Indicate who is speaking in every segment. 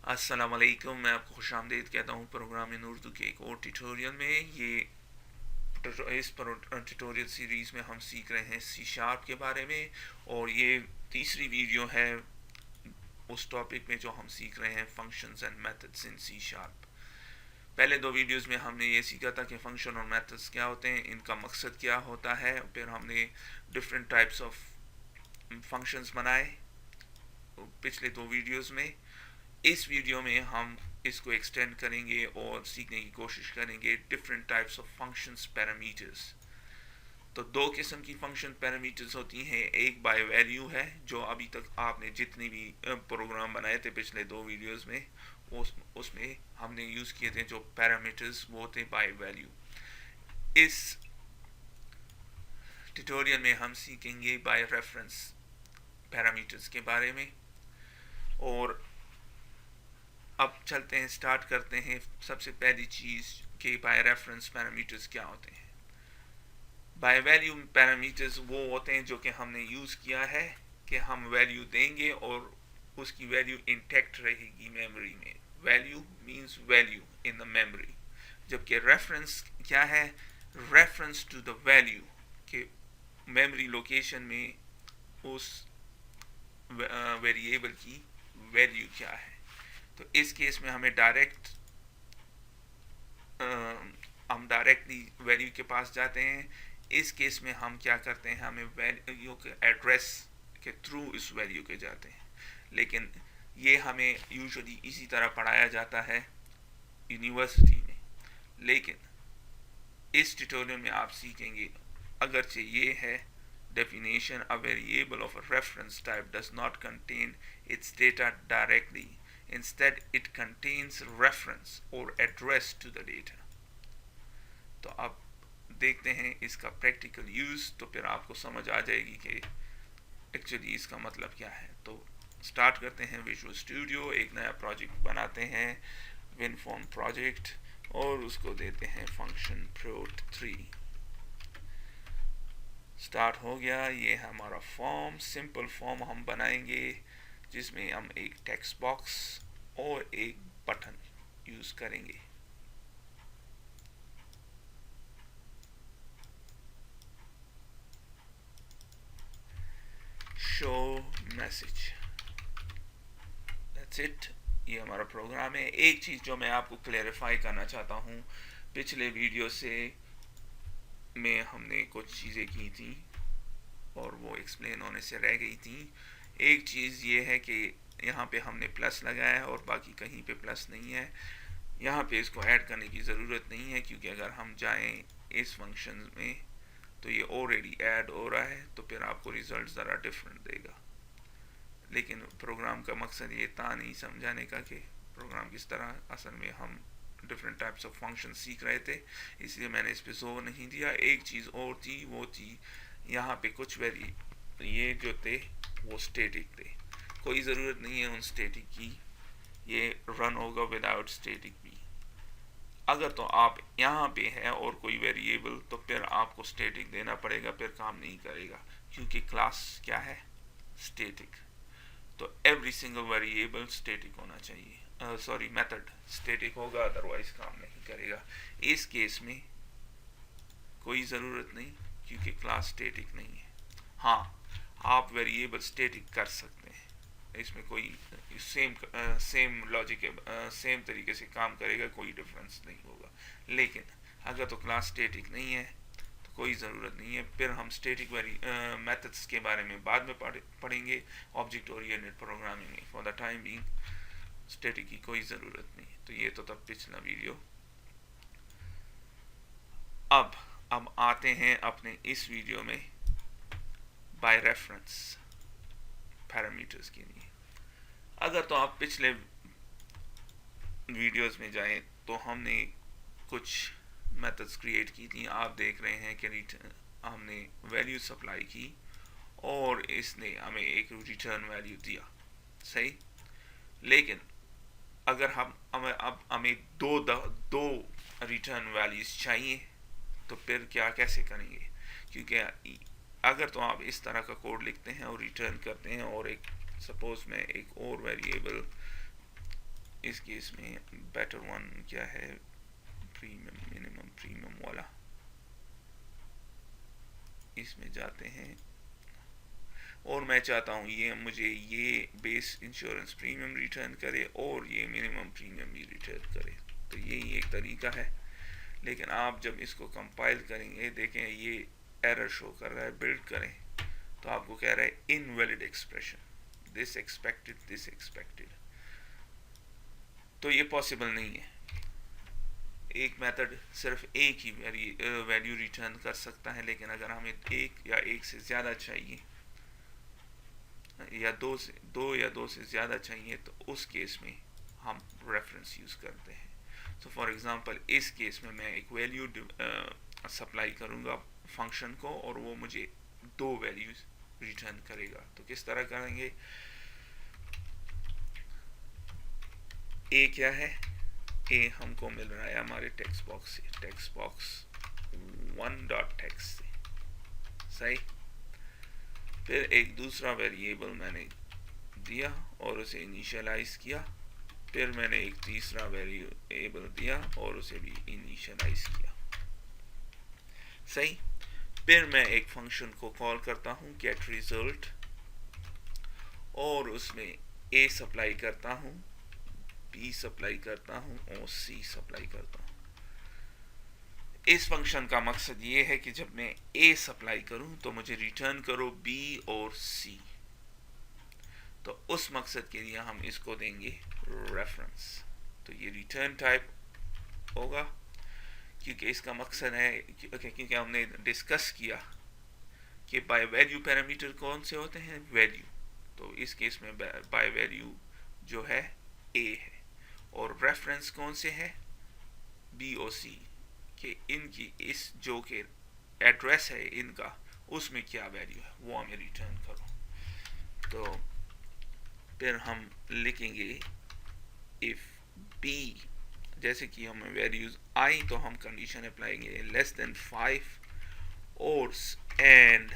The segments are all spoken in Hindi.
Speaker 1: अस्सलाम वालेकुम। मैं आपको खुशामदीद कहता हूँ प्रोग्राम इन उर्दू के एक और ट्यूटोरियल में। इस ट्यूटोरियल सीरीज़ में हम सीख रहे हैं सी शार्प के बारे में, और ये तीसरी वीडियो है उस टॉपिक में जो हम सीख रहे हैं functions and methods in C sharp. पहले दो वीडियोस में हमने ये सीखा था कि फंक्शन और मेथड्स क्या होते हैं, इनका मकसद क्या होता है। फिर हमने डिफरेंट टाइप्स ऑफ फंक्शंस बनाए पिछले दो वीडियोस में। इस वीडियो में हम इसको एक्सटेंड करेंगे और सीखने की कोशिश करेंगे different types of functions parameters. तो दो किस्म की फंक्शन पैरामीटर्स होती हैं। एक बाय वैल्यू है, जो अभी तक आपने जितने भी प्रोग्राम बनाए थे पिछले दो वीडियोस में उसमें हमने यूज़ किए थे जो पैरामीटर्स, वो थे बाय वैल्यू। इस ट्यूटोरियल में हम सीखेंगे बाय रेफरेंस पैरामीटर्स के बारे में। और अब चलते हैं, स्टार्ट करते हैं। सबसे पहली चीज़ कि बाय रेफरेंस पैरामीटर्स क्या होते हैं। बाय वैल्यू पैरामीटर्स वो होते हैं जो कि हमने यूज़ किया है कि हम वैल्यू देंगे और उसकी वैल्यू इंटैक्ट रहेगी मेमोरी में। Value means value in the memory, जबकि रेफरेंस क्या है? रेफरेंस टू द वैल्यू के मेमोरी लोकेशन में उस वेरिएबल की वैल्यू क्या है। तो इस केस में हमें हम डायरेक्टली वैल्यू के पास जाते हैं। इस केस में हम क्या करते हैं, हमें वैल्यू के एड्रेस के थ्रू इस वैल्यू के जाते हैं। लेकिन ये हमें यूजुअली इसी तरह पढ़ाया जाता है यूनिवर्सिटी में। लेकिन इस ट्यूटोरियल में आप सीखेंगे, अगरचे ये है definition, a variable of a reference type does not contain its data directly. Instead, it contains reference or address to the data. तो अब देखते हैं इसका प्रैक्टिकल यूज़, तो फिर आपको समझ आ जाएगी कि एक्चुअली इसका मतलब क्या है। तो स्टार्ट करते हैं विजुअल स्टूडियो, एक नया प्रोजेक्ट बनाते हैं, विनफॉर्म प्रोजेक्ट, और उसको देते हैं फंक्शन प्रोट 3। स्टार्ट हो गया। ये है हमारा फॉर्म, सिंपल फॉर्म हम बनाएंगे जिसमें हम एक टेक्स्ट बॉक्स और एक बटन यूज़ करेंगे। Show message, that's it. ये हमारा प्रोग्राम है। एक चीज़ जो मैं आपको क्लेरिफाई करना चाहता हूँ, पिछले वीडियो से में हमने कुछ चीज़ें की थी और वो एक्सप्लेन होने से रह गई थी। एक चीज़ ये है कि यहाँ पे हमने प्लस लगाया है और बाकी कहीं पे प्लस नहीं है। यहाँ पे इसको ऐड करने की ज़रूरत नहीं है, क्योंकि अगर हम जाएं इस फंक्शन में तो ये ऑलरेडी ऐड हो रहा है, तो फिर आपको रिजल्ट ज़रा डिफरेंट देगा। लेकिन प्रोग्राम का मकसद ये था नहीं समझाने का कि प्रोग्राम किस तरह, असल में हम डिफरेंट टाइप्स ऑफ फंक्शन सीख रहे थे, इसलिए मैंने इस पर जोर नहीं दिया। एक चीज़ और थी, वो थी यहाँ पे कुछ ये जो थे वो स्टैटिक थे। कोई ज़रूरत नहीं है उन स्टैटिक की, ये रन होगा विदाउट स्टैटिक भी। अगर तो आप यहाँ पे है और कोई वेरिएबल, तो फिर आपको स्टैटिक देना पड़ेगा, फिर काम नहीं करेगा, क्योंकि क्लास क्या है? स्टैटिक। तो एवरी सिंगल वेरिएबल स्टैटिक होना चाहिए, सॉरी मेथड स्टैटिक होगा, अदरवाइज काम नहीं करेगा। इस केस में कोई ज़रूरत नहीं, क्योंकि क्लास स्टैटिक नहीं है। हाँ, आप वेरिएबल स्टैटिक कर सकते हैं, इसमें कोई सेम लॉजिक है, सेम तरीके से काम करेगा, कोई डिफरेंस नहीं होगा। लेकिन अगर तो क्लास स्टैटिक नहीं है तो कोई ज़रूरत नहीं है। फिर हम स्टैटिक मेथड्स के बारे में बाद में पढ़ेंगे ऑब्जेक्ट ओरिएंटेड प्रोग्रामिंग में। For the time being static की कोई ज़रूरत नहीं है। तो ये तो तब पिछला वीडियो। अब आते हैं अपने इस वीडियो में बाय रेफरेंस पैरामीटर्स के लिए। अगर तो आप पिछले वीडियोस में जाएं तो हमने कुछ मेथड्स क्रिएट की थी। आप देख रहे हैं कि हमने वैल्यू सप्लाई की और इसने हमें एक रिटर्न वैल्यू दिया, सही। लेकिन अगर अब हमें दो रिटर्न वैल्यूज चाहिए, तो फिर कैसे करेंगे? क्योंकि अगर तो आप इस तरह का कोड लिखते हैं और रिटर्न करते हैं, और एक सपोज मैं एक और वेरिएबल इस केस में बेटर वन क्या है, प्रीमियम, मिनिमम प्रीमियम वाला, इसमें जाते हैं और मैं चाहता हूँ ये मुझे ये बेस इंश्योरेंस प्रीमियम रिटर्न करे और ये मिनिमम प्रीमियम भी रिटर्न करे। तो यही एक तरीका है, लेकिन आप जब इसको कंपाइल करेंगे देखें ये एरर शो कर रहा है, बिल्ड करें तो आपको कह रहा है इनवैलिड एक्सप्रेशन, दिस एक्सपेक्टेड। तो ये पॉसिबल नहीं है। एक मेथड सिर्फ एक ही वैल्यू रिटर्न कर सकता है, लेकिन अगर हमें एक या एक से ज़्यादा चाहिए या दो या दो से ज़्यादा चाहिए तो उस केस में हम रेफरेंस यूज़ करते हैं। सो फॉर एग्ज़ाम्पल इस केस में मैं एक वैल्यू सप्लाई करूँगा फंक्शन को और वो मुझे दो वैल्यूज़ रिटर्न करेगा। तो किस तरह करेंगे, ए क्या है, ए हमको मिल रहा है हमारे टेक्स्ट बॉक्स से, टेक्स्ट बॉक्स 1.text से, सही। फिर एक दूसरा वेरिएबल मैंने दिया और उसे इनिशियलाइज किया, फिर मैंने एक तीसरा वेरिएबल दिया और उसे भी इनिशियलाइज किया, सही। फिर मैं एक फंक्शन को कॉल करता हूँ गेट रिजल्ट और उसमें ए सप्लाई करता हूँ, बी सप्लाई करता हूँ और सी सप्लाई करता हूँ। इस फंक्शन का मकसद ये है कि जब मैं ए सप्लाई करूं तो मुझे रिटर्न करो बी और सी। तो उस मकसद के लिए हम इसको देंगे रेफरेंस। तो ये रिटर्न टाइप होगा क्योंकि इसका मकसद है, क्योंकि हमने डिस्कस किया कि बाय वैल्यू पैरामीटर कौन से होते हैं, वैल्यू। तो इस केस में बाय वैल्यू जो है ए है और रेफरेंस कौन से है, बी और सी, कि इनकी इस जो के एड्रेस है इनका उसमें क्या वैल्यू है वो हमें रिटर्न करो। तो फिर हम लिखेंगे इफ बी, जैसे कि हमें वैल्यूज आई तो हम कंडीशन अप्लाएंगे लेस देन 5 और एंड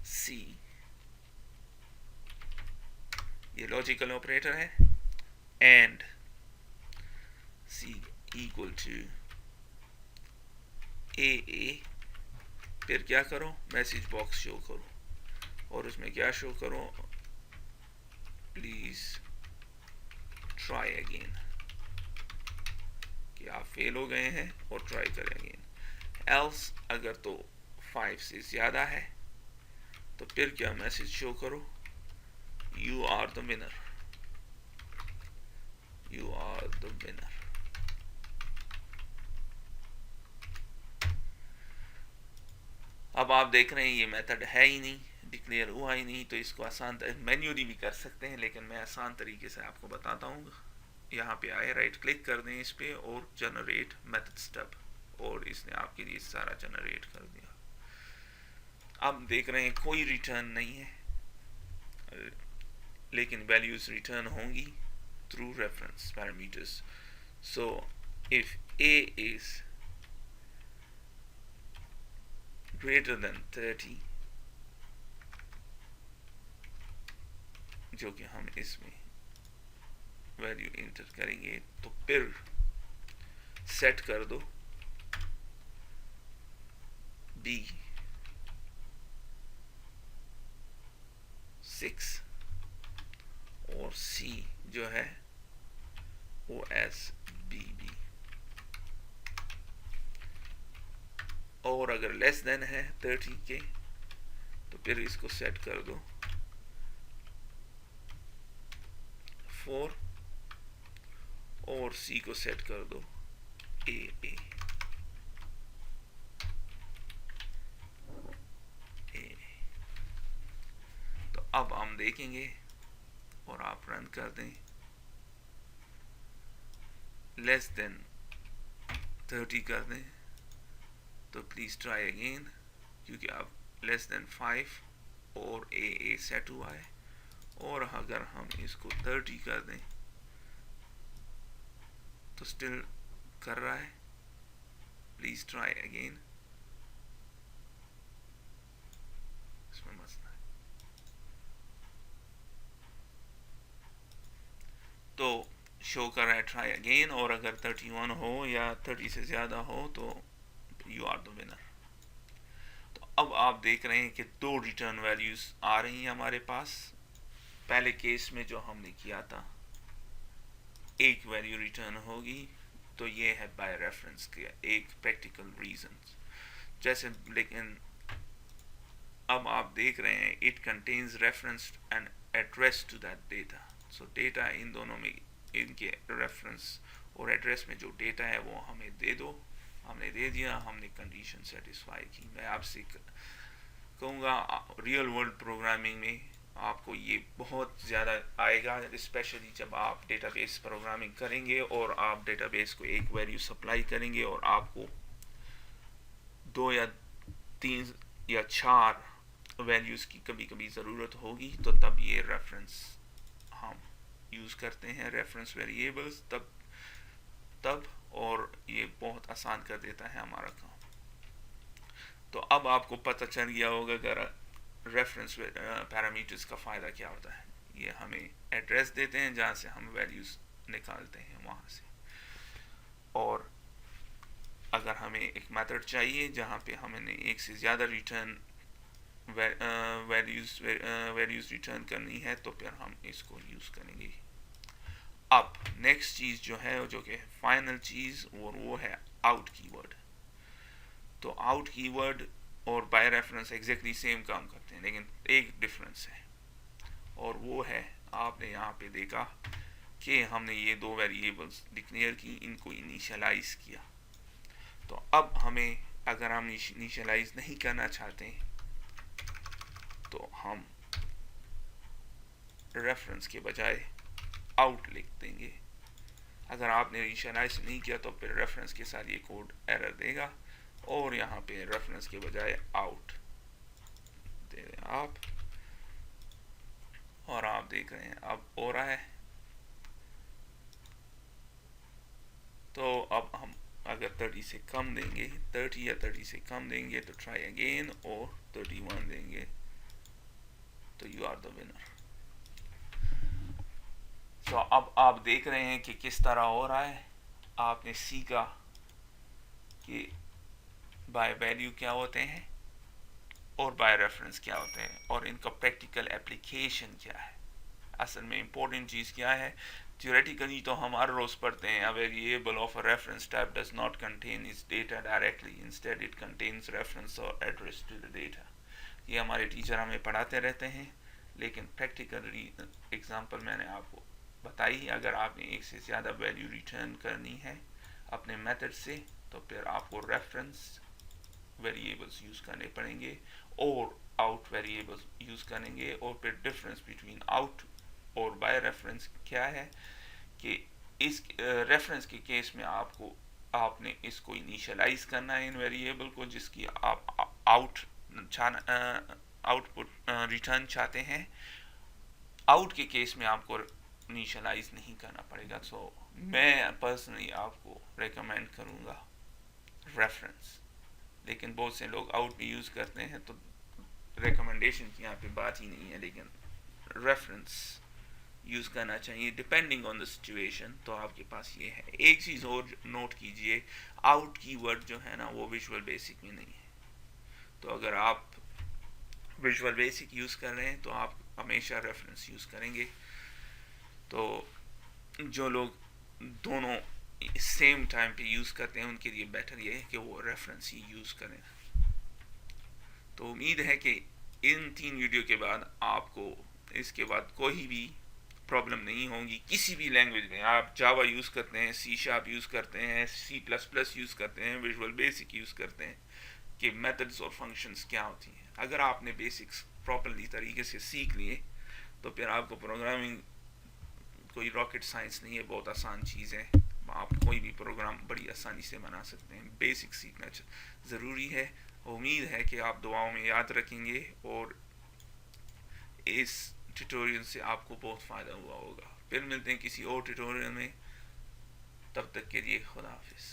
Speaker 1: सी, ये लॉजिकल ऑपरेटर है, एंड सी इक्वल टू ए। फिर क्या करो, मैसेज बॉक्स शो करो और उसमें क्या शो करो, प्लीज ट्राई अगेन, कि आप फेल हो गए हैं और ट्राई करें अगेन। एल्स अगर तो 5 से ज़्यादा है तो फिर क्या मैसेज शो करो, you are the winner, you are the winner. अब आप देख रहे हैं ये मेथड है ही नहीं, डिक्लेयर हुआ ही नहीं, तो इसको आसान मैन्युअली भी कर सकते हैं, लेकिन मैं आसान तरीके से आपको बताता हूँ। यहाँ पे आए, राइट क्लिक कर दें इस पे और जनरेट मेथड स्टब, और इसने आपके लिए सारा जनरेट कर दिया। अब देख रहे हैं कोई रिटर्न नहीं है, लेकिन वैल्यूज रिटर्न होंगी through reference parameters. So if A is greater than 30, जो कि हम इसमें वैल्यू इंटर करेंगे, तो फिर सेट कर दो बी 6 और सी जो है वो एस बी बी, और अगर लेस देन है 30 के तो फिर इसको सेट कर दो 4 और सी को सेट कर दो ए। तो अब हम देखेंगे और आप रन कर दें, लेस देन 30 कर दें तो प्लीज ट्राई अगेन, क्योंकि अब लेस देन 5 और ए सेट हुआ है, और अगर हम इसको 30 कर दें तो स्टिल कर रहा है, प्लीज ट्राई अगेन। इसमें मसला है। तो शो कर रहा है ट्राई अगेन, और अगर 31 हो या 30 से ज़्यादा हो तो यू आर द विनर। तो अब आप देख रहे हैं कि दो रिटर्न वैल्यूज़ आ रही हैं हमारे पास। पहले केस में जो हमने किया था एक वैल्यू रिटर्न होगी, तो ये है बाय रेफरेंस के एक प्रैक्टिकल रीज़न जैसे। लेकिन अब आप देख रहे हैं it contains reference and address to that data. So data इन दोनों में, इनके रेफरेंस और एड्रेस में जो डेटा है वो हमें दे दो। हमने दे दिया, हमने कंडीशन सेटिस्फाई की। मैं आपसे कहूँगा रियल वर्ल्ड प्रोग्रामिंग में आपको ये बहुत ज़्यादा आएगा, स्पेशली जब आप डेटाबेस प्रोग्रामिंग करेंगे और आप डेटाबेस को एक वैल्यू सप्लाई करेंगे और आपको 2 या 3 या 4 वैल्यूज़ की कभी कभी ज़रूरत होगी, तो तब ये रेफरेंस हम यूज़ करते हैं, रेफरेंस वेरिएबल्स तब और ये बहुत आसान कर देता है हमारा काम। तो अब आपको पता चल गया होगा अगर रेफरेंस पैरामीटर्स का फ़ायदा क्या होता है। ये हमें एड्रेस देते हैं जहाँ से हम वैल्यूज़ निकालते हैं वहाँ से, और अगर हमें एक मेथड चाहिए जहाँ पे हमने एक से ज़्यादा रिटर्न वैल्यूज़ रिटर्न करनी है, तो फिर हम इसको यूज़ करेंगे। अब नेक्स्ट चीज़ जो है, जो कि फाइनल चीज़, और वो है आउट कीवर्ड। तो आउट कीवर्ड और बाय रेफरेंस एग्जैक्टली सेम काम करते हैं, लेकिन एक डिफरेंस है, और वो है आपने यहाँ पे देखा कि हमने ये दो वेरिएबल्स डिक्लेयर की, इनको इनिशियलाइज किया। तो अब हमें, अगर हम इनिशियलाइज नहीं करना चाहते तो हम रेफरेंस के बजाय आउट लिख देंगे। अगर आपने इनिशियलाइज नहीं किया तो फिर रेफरेंस के साथ ये कोड एरर देगा, और यहाँ पे रेफरेंस के बजाय आउट दे दें आप, और आप देख रहे हैं अब हो रहा है। तो अब हम अगर 30 से कम देंगे, 30 या 30 से कम देंगे तो ट्राई अगेन, और 31 देंगे तो यू आर द विनर। तो अब आप देख रहे हैं कि किस तरह हो रहा है। आपने सीखा कि बाय वैल्यू क्या होते हैं और बाय रेफरेंस क्या होते हैं, और इनका प्रैक्टिकल एप्लीकेशन क्या है। असल में इम्पोर्टेंट चीज़ क्या है, थियोरेटिकली तो हम हर रोज़ पढ़ते हैं a variable of a reference type does not contain its data directly, instead it contains reference or address to the data। ये हमारे टीचर हमें पढ़ाते रहते हैं, लेकिन प्रैक्टिकल एग्जांपल मैंने आपको बताई। अगर आपने एक से ज़्यादा वैल्यू रिटर्न करनी है अपने मेथड से, तो फिर आपको रेफरेंस वेरिएबल्स यूज़ करने पड़ेंगे और आउट वेरिएबल्स यूज़ करेंगे। और फिर डिफरेंस बिटवीन आउट और बाय रेफरेंस क्या है कि इस रेफरेंस के केस में आपने इसको इनिशियलाइज करना है इन वेरिएबल को जिसकी आप आउटपुट रिटर्न चाहते हैं। आउट के केस में आपको इनिशियलाइज नहीं करना पड़ेगा। सो मैं पर्सनली आपको रेकमेंड करूँगा रेफरेंस, लेकिन बहुत से लोग आउट भी यूज़ करते हैं, तो रिकमेंडेशन की यहाँ पे बात ही नहीं है, लेकिन रेफरेंस यूज़ करना चाहिए डिपेंडिंग ऑन द सिचुएशन। तो आपके पास ये है। एक चीज़ और नोट कीजिए, आउट कीवर्ड जो है ना वो विजुअल बेसिक में नहीं है। तो अगर आप विजुअल बेसिक यूज़ कर रहे हैं तो आप हमेशा रेफरेंस यूज़ करेंगे। तो जो लोग दोनों सेम टाइम पे यूज़ करते हैं उनके लिए बेटर ये है कि वो रेफरेंस ही यूज़ करें। तो उम्मीद है कि इन 3 वीडियो के बाद आपको इसके बाद कोई भी प्रॉब्लम नहीं होगी किसी भी लैंग्वेज में। आप जावा यूज़ करते हैं, C# यूज़ करते हैं, C++ यूज़ करते हैं, विजुअल बेसिक यूज़ करते हैं, कि मेथड्स और फंक्शंस क्या होती हैं। अगर आपने बेसिक्स प्रॉपरली तरीके से सीख लिए तो फिर आपको प्रोग्रामिंग कोई रॉकेट साइंस नहीं है, बहुत आसान चीज़ है। आप कोई भी प्रोग्राम बड़ी आसानी से बना सकते हैं। बेसिक सीखना ज़रूरी है। उम्मीद है कि आप दुआओं में याद रखेंगे और इस ट्यूटोरियल से आपको बहुत फ़ायदा हुआ होगा। फिर मिलते हैं किसी और ट्यूटोरियल में, तब तक के लिए खुदा हाफिज़।